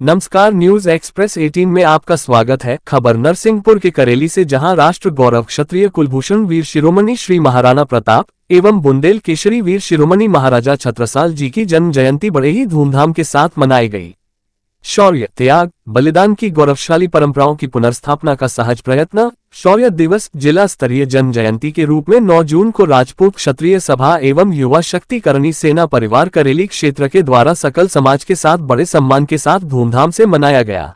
नमस्कार, news express 18 में आपका स्वागत है। खबर नरसिंहपुर के करेली से, जहां राष्ट्र गौरव क्षत्रिय कुलभूषण वीर शिरोमणि श्री महाराणा प्रताप एवं बुंदेल केशरी वीर शिरोमणि महाराजा छत्रसाल जी की जन्म जयंती बड़े ही धूमधाम के साथ मनाई गई। शौर्य, त्याग, बलिदान की गौरवशाली परंपराओं की पुनर्स्थापना का सहज प्रयत्न। शौर्य दिवस जिला स्तरीय जन्म जयंती के रूप में 9 जून को राजपूत क्षत्रिय सभा एवं युवा शक्तिकरणी सेना परिवार करेली क्षेत्र के द्वारा सकल समाज के साथ बड़े सम्मान के साथ धूमधाम से मनाया गया।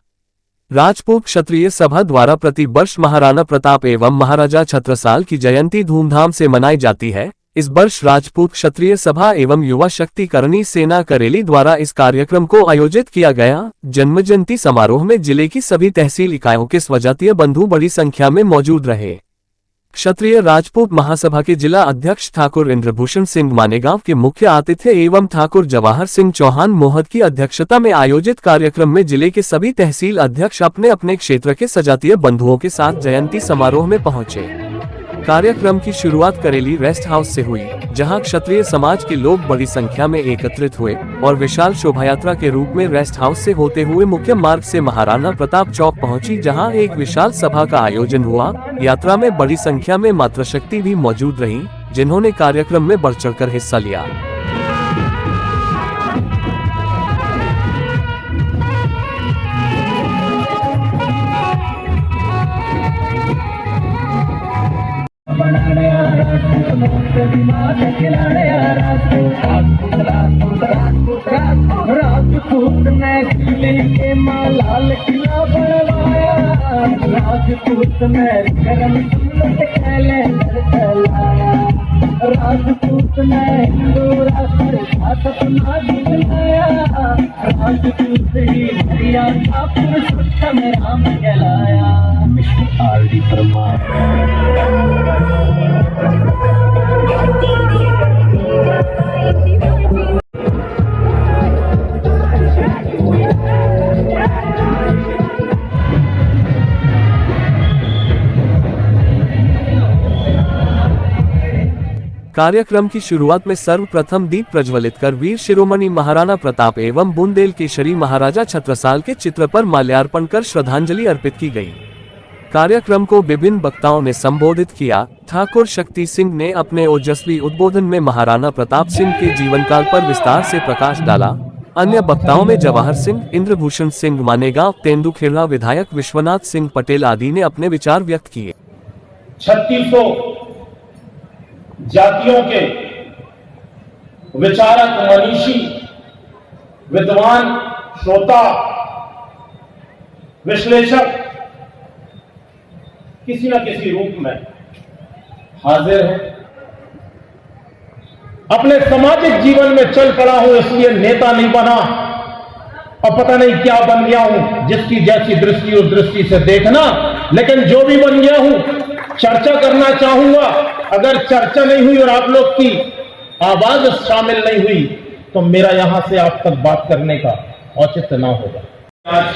राजपूत क्षत्रिय सभा द्वारा प्रति वर्ष महाराणा प्रताप एवं महाराजा छत्रसाल की जयंती धूमधाम से मनाई जाती है। इस वर्ष राजपूत क्षत्रिय सभा एवं युवा शक्तिकरणी सेना करेली द्वारा इस कार्यक्रम को आयोजित किया गया। जन्म जयंती समारोह में जिले की सभी तहसील इकाइयों के स्वजातीय बंधु बड़ी संख्या में मौजूद रहे। क्षत्रिय राजपूत महासभा के जिला अध्यक्ष ठाकुर इंद्रभूषण सिंह मानेगांव के मुख्य आतिथ्य एवं ठाकुर जवाहर सिंह चौहान मोहद की अध्यक्षता में आयोजित कार्यक्रम में जिले के सभी तहसील अध्यक्ष अपने अपने क्षेत्र के सजातीय बंधुओं के साथ जयंती समारोह में पहुंचे। कार्यक्रम की शुरुआत करेली रेस्ट हाउस से हुई, जहां क्षत्रिय समाज के लोग बड़ी संख्या में एकत्रित हुए और विशाल शोभायात्रा के रूप में रेस्ट हाउस से होते हुए मुख्य मार्ग से महाराणा प्रताप चौक पहुंची, जहां एक विशाल सभा का आयोजन हुआ। यात्रा में बड़ी संख्या में मातृशक्ति भी मौजूद रही, जिन्होंने कार्यक्रम में बढ़ चढ़कर हिस्सा लिया। राजपूत ने किले के लाल किला बनवाया, राजपूत ने करम कैलेंडर चलाया, राजपूत ने हिंदू राष्ट्र का सपना दिलाया, राजपूत ही हरियाणा पुरुषोत्तम राम कहलाया। Mister R D. परमार। कार्यक्रम की शुरुआत में सर्वप्रथम दीप प्रज्वलित कर वीर शिरोमणि महाराणा प्रताप एवं बुंदेल केशरी महाराजा छत्रसाल के चित्र पर माल्यार्पण कर श्रद्धांजलि अर्पित की गई। कार्यक्रम को विभिन्न वक्ताओं ने संबोधित किया। ठाकुर शक्ति सिंह ने अपने ओजस्वी उद्बोधन में महाराणा प्रताप सिंह के जीवन काल पर विस्तार से प्रकाश डाला। अन्य वक्ताओं में जवाहर सिंह, इंद्रभूषण सिंह मानेगांव, तेंदुखेड़ा विधायक विश्वनाथ सिंह पटेल आदि ने अपने विचार व्यक्त किए। 3600 जातियों के विचारक, मनीषी, विद्वान, श्रोता, विश्लेषक किसी न किसी रूप में हाजिर है। अपने सामाजिक जीवन में चल पड़ा हूं, इसलिए नेता नहीं बना और पता नहीं क्या बन गया हूं, जिसकी जैसी दृष्टि उस दृष्टि से देखना। लेकिन जो भी बन गया हूं, चर्चा करना चाहूंगा। अगर चर्चा नहीं हुई और आप लोग की आवाज शामिल नहीं हुई तो मेरा यहां से आप तक बात करने का औचित्य ना होगा। आज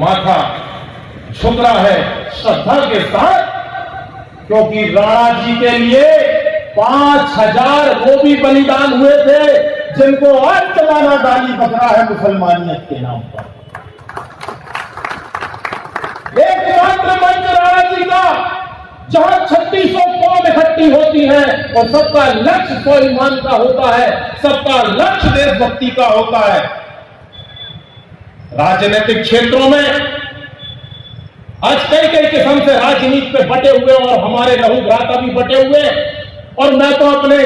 माथा झुक रहा है श्रद्धा के साथ, क्योंकि राणा जी के लिए 5000 वो भी बलिदान हुए थे जिनको आज जमाना गाली बक रहा है मुसलमानियत के नाम पर। एकमात्र मंच राणा जी का, जहां 3600 कौम इकट्ठी होती है और सबका लक्ष्य स्वाभिमान का होता है, सबका लक्ष्य देशभक्ति का होता है। राजनीतिक क्षेत्रों में आज कई कई किस्म से राजनीति पे बटे हुए और हमारे लहू भ्राता भी बटे हुए। और मैं तो अपने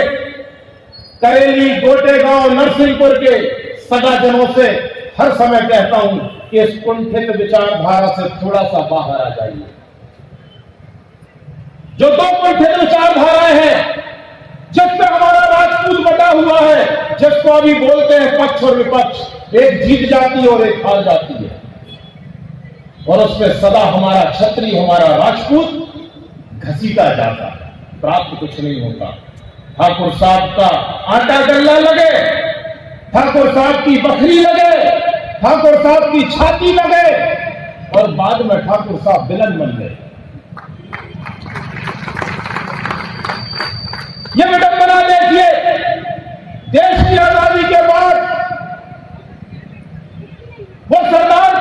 करेली, गोटेगांव, नरसिंहपुर के सगाजनों से हर समय कहता हूं कि इस कुंठित विचारधारा से थोड़ा सा बाहर आ जाइए। जो दो कुंठित विचारधाराएं हैं, जिसमें हमारा राजपूत बटा हुआ है, जिसको अभी बोलते हैं पक्ष और विपक्ष, एक जीत जाती है और एक हार जाती है, और उसमें सदा हमारा क्षत्रिय, हमारा राजपूत घसीटा जाता है, प्राप्त कुछ नहीं होता। ठाकुर साहब का आटा गल्ला लगे, ठाकुर साहब की बकरी लगे, ठाकुर साहब की छाती लगे और बाद में ठाकुर साहब विलन बन गए। ये विडंबना देखिए, देश की आजादी के बाद वो सरदार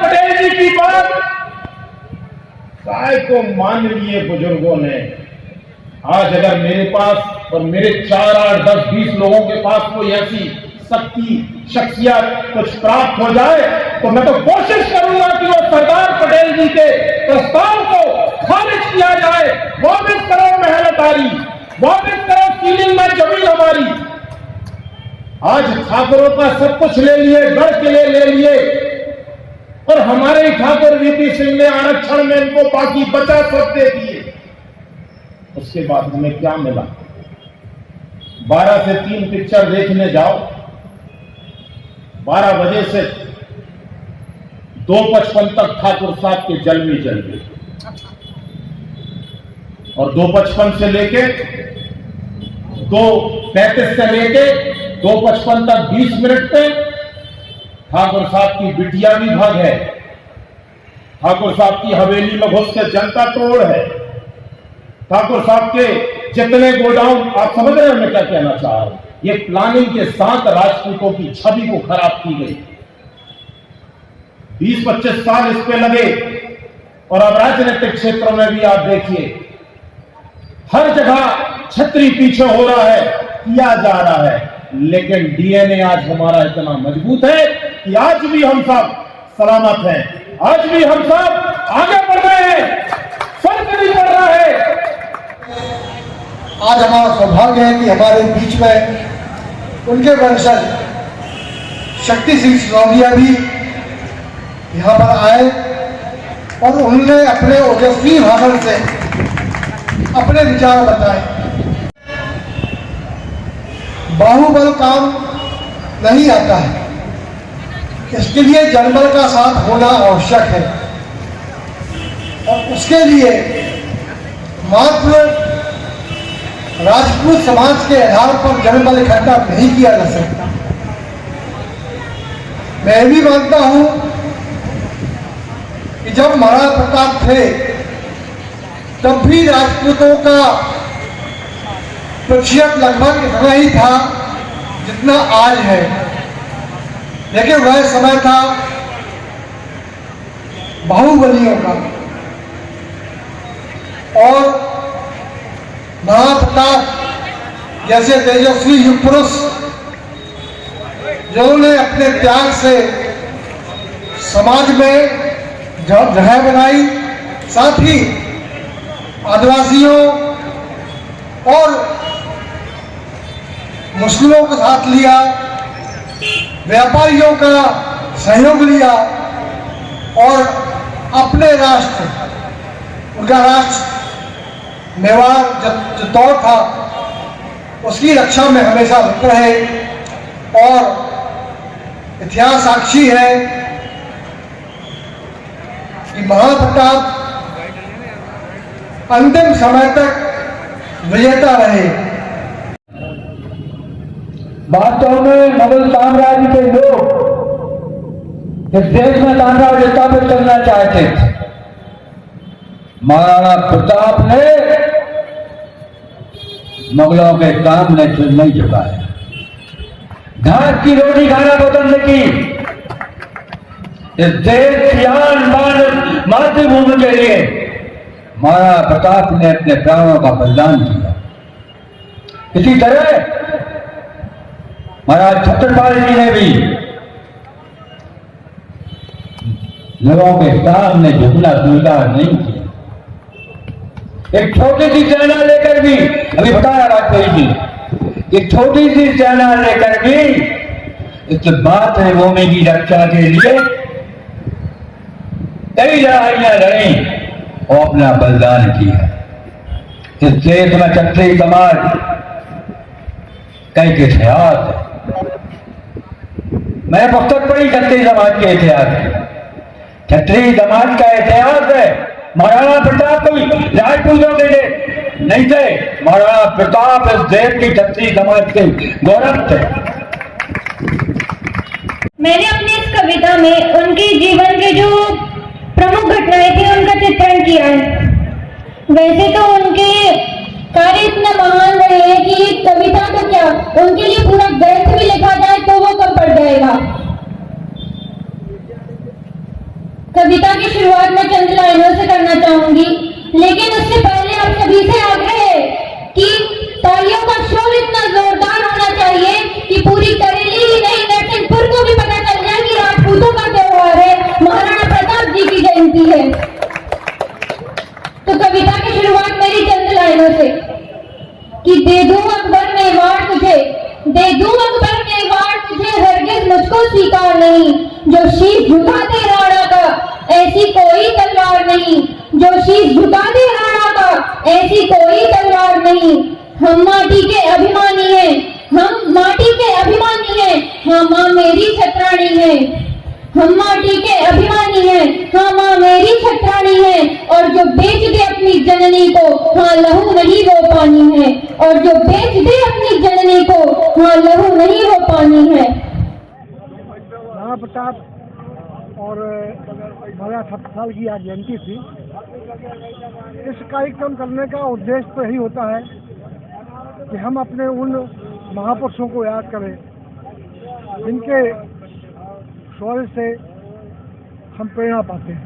को मान लिए बुजुर्गों ने। आज अगर मेरे पास और मेरे 4, 8, 10, 20 लोगों के पास कोई ऐसी शक्ति, शख्सियत कुछ प्राप्त हो जाए तो मैं तो कोशिश करूंगा कि वो सरदार पटेल जी के प्रस्ताव को खारिज किया जाए। वापस करो महलतारी, वापस करो सीलिंग में जमीन हमारी। आज ठाकुरों का सब कुछ ले लिए, गढ़ किले ले लिए, और हमारे ठाकुर वीपी सिंह ने आरक्षण में इनको बाकी बचा सब दे दिए। उसके बाद हमें क्या मिला? 12 से 3 पिक्चर देखने जाओ, 12 बजे से 2:55 तक ठाकुर साहब के जलवे चल गए, और 2:55 से लेके 2:35 से लेके 2:55 तक 20 मिनट पे ठाकुर साहब की बिटिया भी भाग है, ठाकुर साहब की हवेली में घुस के जनता तोड़ है, ठाकुर साहब के जितने गोडाउन, आप समझ रहे हैं मैं क्या कहना चाह रहा हूं। ये प्लानिंग के साथ राजपूतों की छवि को खराब की गई। 20-25 साल इस पे लगे, और अब राजनीतिक क्षेत्रों में भी आप देखिए हर जगह छतरी पीछे हो रहा है, किया जा रहा है, लेकिन डीएनए आज हमारा इतना मजबूत है कि आज भी हम सब सलामत हैं, आज भी हम सब आगे बढ़ रहे हैं, फर्क नहीं पड़ रहा है। आज हमारा सौभाग्य है कि हमारे बीच में उनके वंशज शक्ति सिंह सिसोदिया भी यहाँ पर आए, और उन्होंने अपने ओजस्वी भाषण से अपने विचार बताए। बाहुबल काम नहीं आता है, इसके लिए जनबल का साथ होना आवश्यक है, और उसके लिए मात्र राजपूत समाज के आधार पर जनबल इकट्ठा नहीं किया जा सकता। मैं भी मानता हूं कि जब महाराणा प्रताप थे तब भी राजपूतों का प्रतिशत लगभग इतना ही था जितना आज है, लेकिन वह समय था बाहुबलियों का, और महाराणा प्रताप जैसे तेजस्वी युग पुरुष जिन्होंने अपने त्याग से समाज में जगह बनाई, साथ ही आदिवासियों और मुस्लिमों का साथ लिया, व्यापारियों का सहयोग लिया, और अपने राष्ट्र, उनका राष्ट्र मेवाड़ जो दौर था उसकी रक्षा में हमेशा लिप्त रहे, और इतिहास साक्षी है कि महाराणा प्रताप अंतिम समय तक विजेता रहे। वास्तव में मुगल साम्राज्य के लोग इस देश में साम्राज्य स्थापित करना चाहते थे। महाराणा प्रताप ने मुगलों के सामने सिर नहीं झुकाया, घास की रोटी खाना पसंद की। इस देश की आन बान मातृभूमि के लिए महाराणा प्रताप ने अपने प्राणों का बलिदान किया। इसी तरह महाराज छत्रसाल जी ने भी लोगों के सामने झुकना स्वीकार नहीं किया। एक छोटी सी सेना लेकर भी, अभी बताया वाजपेयी जी, एक छोटी सी सेना लेकर भी इस मातृभूमि की रक्षा के लिए कई लड़ाइयां लड़ी और अपना बलिदान किया। इस देश में क्षत्रिय समाज कई इतिहास है। मैंने पुस्तक पढ़ी क्षत्रिय समाज के इतिहास की। क्षत्रिय समाज का इतिहास है। महाराणा प्रताप कोई राजपूतों के लिए नहीं थे, महाराणा प्रताप इस देश की क्षत्रिय समाज के गौरव थे। मैंने अपनी इस कविता में उनके जीवन के जो प्रमुख घटनाएं थी उनका चित्रण किया है। वैसे तो उनके कार्य इतना महान रहे हैं कि कविता तो क्या, उनके लिए पूरा ग्रंथ भी लिखा जाए तो वो कम पड़ जाएगा। कविता की शुरुआत मैं चंद लाइनों से करना चाहूंगी। लेकिन उससे पहले आप सभी से आग्रह है कि तालियों का शोर इतना जोरदार होना चाहिए कि पूरी करेली ही नहीं नरसिंहपुर को भी पता चल जाए कि राजपूतों का त्योहार है, महाराणा प्रताप जी की जयंती है। तो कविता की शुरुआत मेरी चंद लाइनों से कि दे दूं अकबर मेवाड़ तुझे, दे दूं अकबर मेवाड़ तुझे, हरगिज मुझको स्वीकार नहीं। जो शीश झुका दे राणा का ऐसी कोई तलवार नहीं, जो शीश झुका दे राणा का ऐसी कोई तलवार नहीं। हम माटी के अभिमानी हैं, हम माटी के अभिमानी हैं, हाँ माँ मेरी छत्राणी है। हम माटी के अभिमानी हैं, हाँ माँ मेरी छत्राणी है। और जो बेच दे अपनी जननी को, हाँ लहू नहीं वो पानी है। और जो बेच दे अपनी जननी को, हाँ लहू नहीं वो पानी है। महाराणा प्रताप और हमारा 7 साल की आज जयंती थी। इस कार्यक्रम करने का उद्देश्य तो यही होता है कि हम अपने उन महापुरुषों को याद करें जिनके शौर्य से हम प्रेरणा पाते हैं।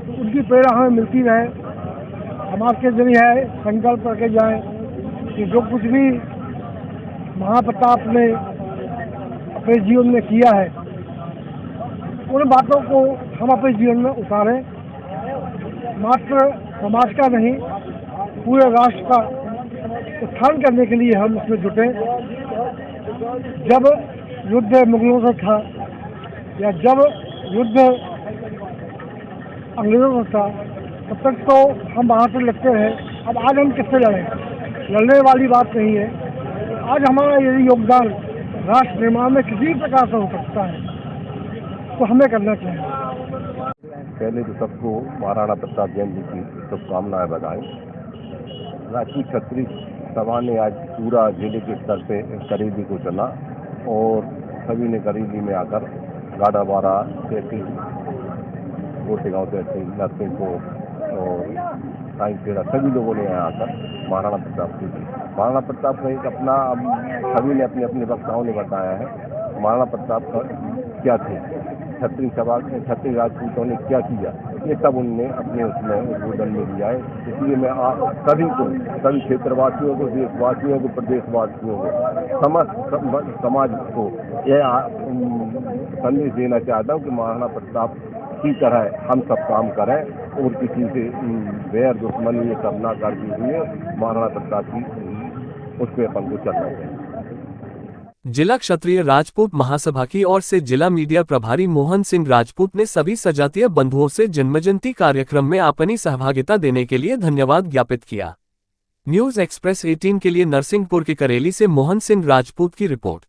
तो उनकी प्रेरणा हमें मिलती रहे। हम आपके जरिए है संकल्प करके जाएं कि जो कुछ भी महाप्रताप ने अपने जीवन में किया है उन बातों को हम अपने जीवन में उतारें। मात्र समाज का नहीं, पूरे राष्ट्र का उत्थान करने के लिए हम उसमें जुटे। जब युद्ध मुगलों से था या जब युद्ध अंग्रेजों से था तब तक तो हम बाहर से लड़ते रहे। अब आज हम किससे लड़ें? लड़ने वाली बात नहीं है। आज हमारा यदि योगदान राष्ट्र निर्माण में किसी प्रकार से हो सकता है तो हमें करना चाहिए। पहले तो सबको महाराणा प्रताप जयंती की शुभकामनाएं बधाएं। राष्ट्रीय क्षत्रिय सभा ने आज पूरा जिले के स्तर पे करेली को चुना और सभी ने करेली में आकर गाड़ावाड़ा तहसील, गोटेगांव तहसील, नरसिंहपुर और साइंसखेड़ा सभी लोगों ने यहाँ आकर महाराणा प्रताप की महाराणा प्रताप का एक अपना सभी ने अपने अपने वक्ताओं ने बताया है महाराणा प्रताप का क्या थे, क्षत्रिय सभा क्षत्रिय राजपूतों ने क्या किया, ये सब उनने अपने उसमें उद्बोधन में दिया है। इसलिए मैं सभी को, सभी क्षेत्रवासियों को, देशवासियों को, प्रदेशवासियों को, समस्त समाज को यह संदेश देना चाहता हूँ कि महाराणा प्रताप की तरह हम सब काम करें और किसी से वैर दुश्मनी ये सब ना करते हुए महाराणा प्रताप की उस पर अपन को चलना चाहिए। जिला क्षत्रिय राजपूत महासभा की ओर से जिला मीडिया प्रभारी मोहन सिंह राजपूत ने सभी सजातीय बंधुओं से जन्मजयंती कार्यक्रम में अपनी सहभागिता देने के लिए धन्यवाद ज्ञापित किया। न्यूज एक्सप्रेस 18 के लिए नरसिंहपुर की करेली से मोहन सिंह राजपूत की रिपोर्ट।